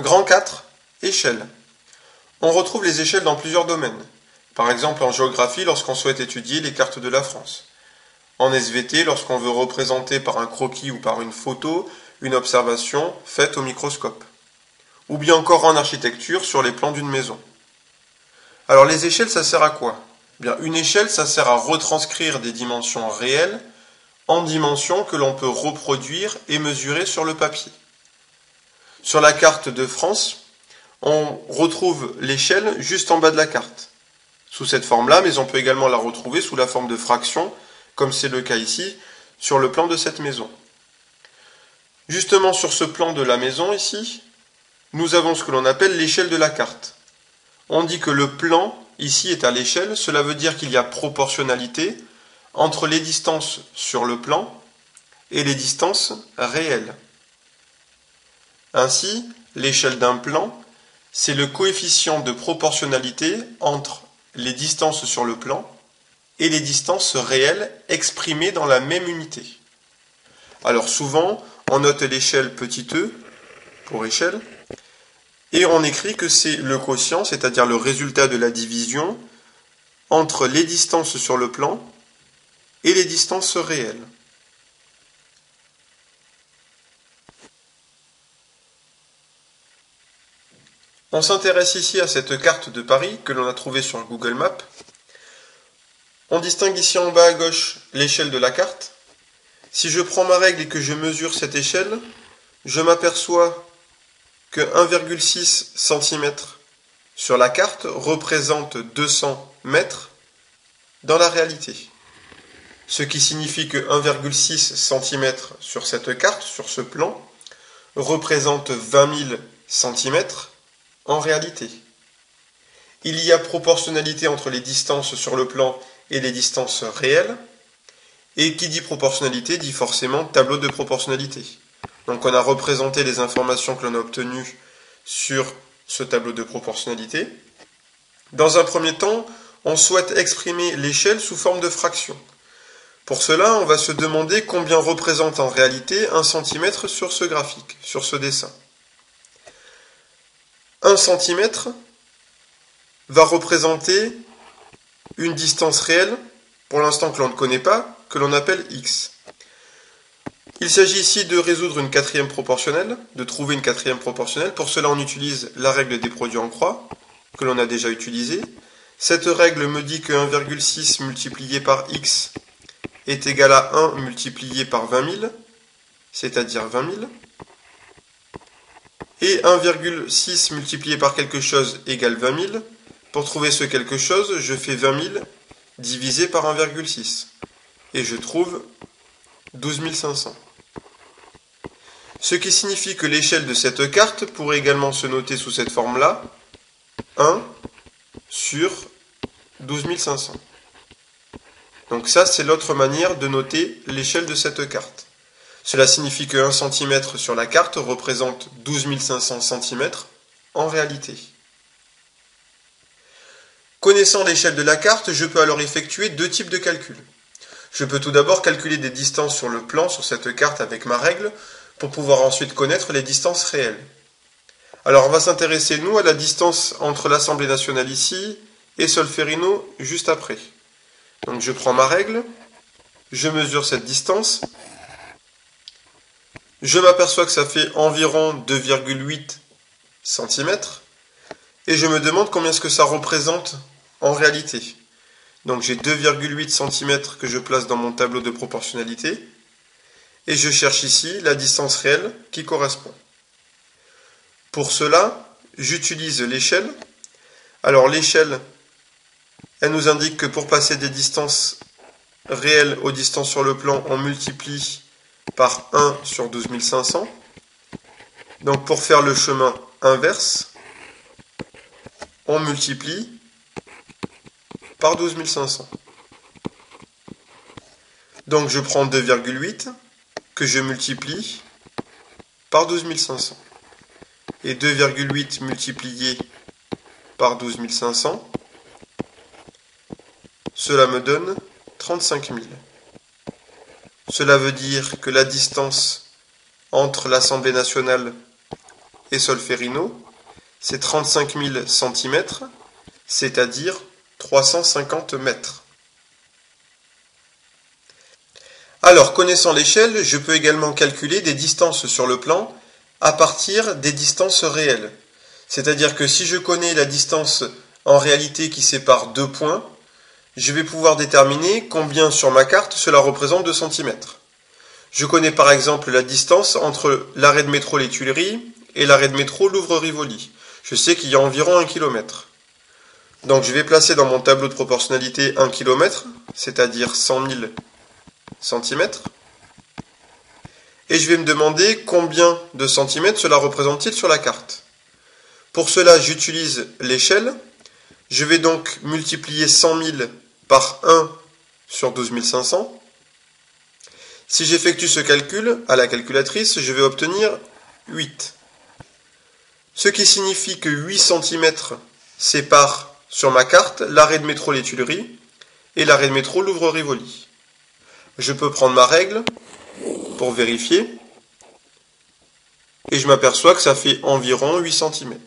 Grand 4. Échelle. On retrouve les échelles dans plusieurs domaines. Par exemple en géographie lorsqu'on souhaite étudier les cartes de la France. En SVT lorsqu'on veut représenter par un croquis ou par une photo une observation faite au microscope. Ou bien encore en architecture sur les plans d'une maison. Alors les échelles, ça sert à quoi? Bien, une échelle, ça sert à retranscrire des dimensions réelles en dimensions que l'on peut reproduire et mesurer sur le papier. Sur la carte de France, on retrouve l'échelle juste en bas de la carte, sous cette forme-là, mais on peut également la retrouver sous la forme de fraction, comme c'est le cas ici, sur le plan de cette maison. Justement sur ce plan de la maison ici, nous avons ce que l'on appelle l'échelle de la carte. On dit que le plan ici est à l'échelle, cela veut dire qu'il y a proportionnalité entre les distances sur le plan et les distances réelles. Ainsi, l'échelle d'un plan, c'est le coefficient de proportionnalité entre les distances sur le plan et les distances réelles exprimées dans la même unité. Alors souvent, on note l'échelle petit e pour échelle, et on écrit que c'est le quotient, c'est-à-dire le résultat de la division entre les distances sur le plan et les distances réelles. On s'intéresse ici à cette carte de Paris que l'on a trouvée sur Google Maps. On distingue ici en bas à gauche l'échelle de la carte. Si je prends ma règle et que je mesure cette échelle, je m'aperçois que 1,6 cm sur la carte représente 200 mètres dans la réalité. Ce qui signifie que 1,6 cm sur cette carte, sur ce plan, représente 20 000 cm en réalité. Il y a proportionnalité entre les distances sur le plan et les distances réelles, et qui dit proportionnalité dit forcément tableau de proportionnalité. Donc on a représenté les informations que l'on a obtenues sur ce tableau de proportionnalité. Dans un premier temps, on souhaite exprimer l'échelle sous forme de fraction. Pour cela, on va se demander combien représente en réalité 1 cm sur ce graphique, sur ce dessin. 1 cm va représenter une distance réelle, pour l'instant que l'on ne connaît pas, que l'on appelle x. Il s'agit ici de résoudre une quatrième proportionnelle, de trouver une quatrième proportionnelle. Pour cela, on utilise la règle des produits en croix, que l'on a déjà utilisée. Cette règle me dit que 1,6 multiplié par x est égal à 1 multiplié par 20 000, c'est-à-dire 20 000. Et 1,6 multiplié par quelque chose égale 20 000. Pour trouver ce quelque chose, je fais 20 000 divisé par 1,6. Et je trouve 12 500. Ce qui signifie que l'échelle de cette carte pourrait également se noter sous cette forme-là, 1 sur 12 500. Donc ça, c'est l'autre manière de noter l'échelle de cette carte. Cela signifie que 1 cm sur la carte représente 12 500 cm en réalité. Connaissant l'échelle de la carte, je peux alors effectuer deux types de calculs. Je peux tout d'abord calculer des distances sur le plan, sur cette carte avec ma règle, pour pouvoir ensuite connaître les distances réelles. Alors on va s'intéresser, nous, à la distance entre l'Assemblée nationale ici et Solferino juste après. Donc je prends ma règle, je mesure cette distance, je m'aperçois que ça fait environ 2,8 cm, et je me demande combien est-ce que ça représente en réalité. Donc j'ai 2,8 cm que je place dans mon tableau de proportionnalité, et je cherche ici la distance réelle qui correspond. Pour cela, j'utilise l'échelle. Alors l'échelle, elle nous indique que pour passer des distances réelles aux distances sur le plan, on multiplie par 1 sur 12 500. Donc pour faire le chemin inverse, on multiplie par 12 500. Donc je prends 2,8 que je multiplie par 12 500. Et 2,8 multiplié par 12 500, cela me donne 35 000. Cela veut dire que la distance entre l'Assemblée nationale et Solferino, c'est 35 000 cm, c'est-à-dire 350 mètres. Alors, connaissant l'échelle, je peux également calculer des distances sur le plan à partir des distances réelles. C'est-à-dire que si je connais la distance en réalité qui sépare deux points, je vais pouvoir déterminer combien sur ma carte cela représente de centimètres. Je connais par exemple la distance entre l'arrêt de métro Les Tuileries et l'arrêt de métro Louvre-Rivoli. Je sais qu'il y a environ 1 km. Donc je vais placer dans mon tableau de proportionnalité 1 km, c'est-à-dire 100 000 centimètres. Et je vais me demander combien de centimètres cela représente-t-il sur la carte. Pour cela, j'utilise l'échelle. Je vais donc multiplier 100 000 par 1 sur 12 500. Si j'effectue ce calcul à la calculatrice, je vais obtenir 8. Ce qui signifie que 8 cm séparent sur ma carte l'arrêt de métro Les Tuileries et l'arrêt de métro Louvre-Rivoli. Je peux prendre ma règle pour vérifier et je m'aperçois que ça fait environ 8 cm.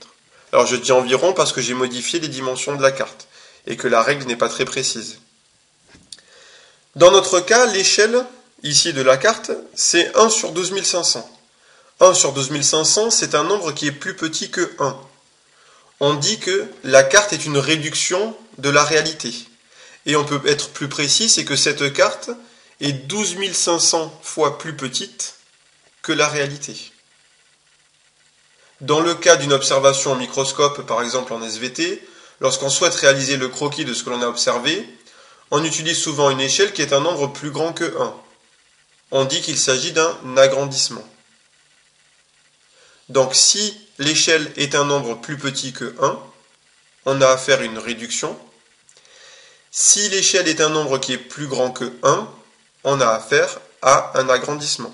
Alors je dis environ parce que j'ai modifié les dimensions de la carte et que la règle n'est pas très précise. Dans notre cas, l'échelle ici de la carte, c'est 1 sur 12 500. 1 sur 12 500, c'est un nombre qui est plus petit que 1. On dit que la carte est une réduction de la réalité. Et on peut être plus précis, c'est que cette carte est 12 500 fois plus petite que la réalité. Dans le cas d'une observation au microscope, par exemple en SVT, lorsqu'on souhaite réaliser le croquis de ce que l'on a observé, on utilise souvent une échelle qui est un nombre plus grand que 1. On dit qu'il s'agit d'un agrandissement. Donc si l'échelle est un nombre plus petit que 1, on a affaire à une réduction. Si l'échelle est un nombre qui est plus grand que 1, on a affaire à un agrandissement.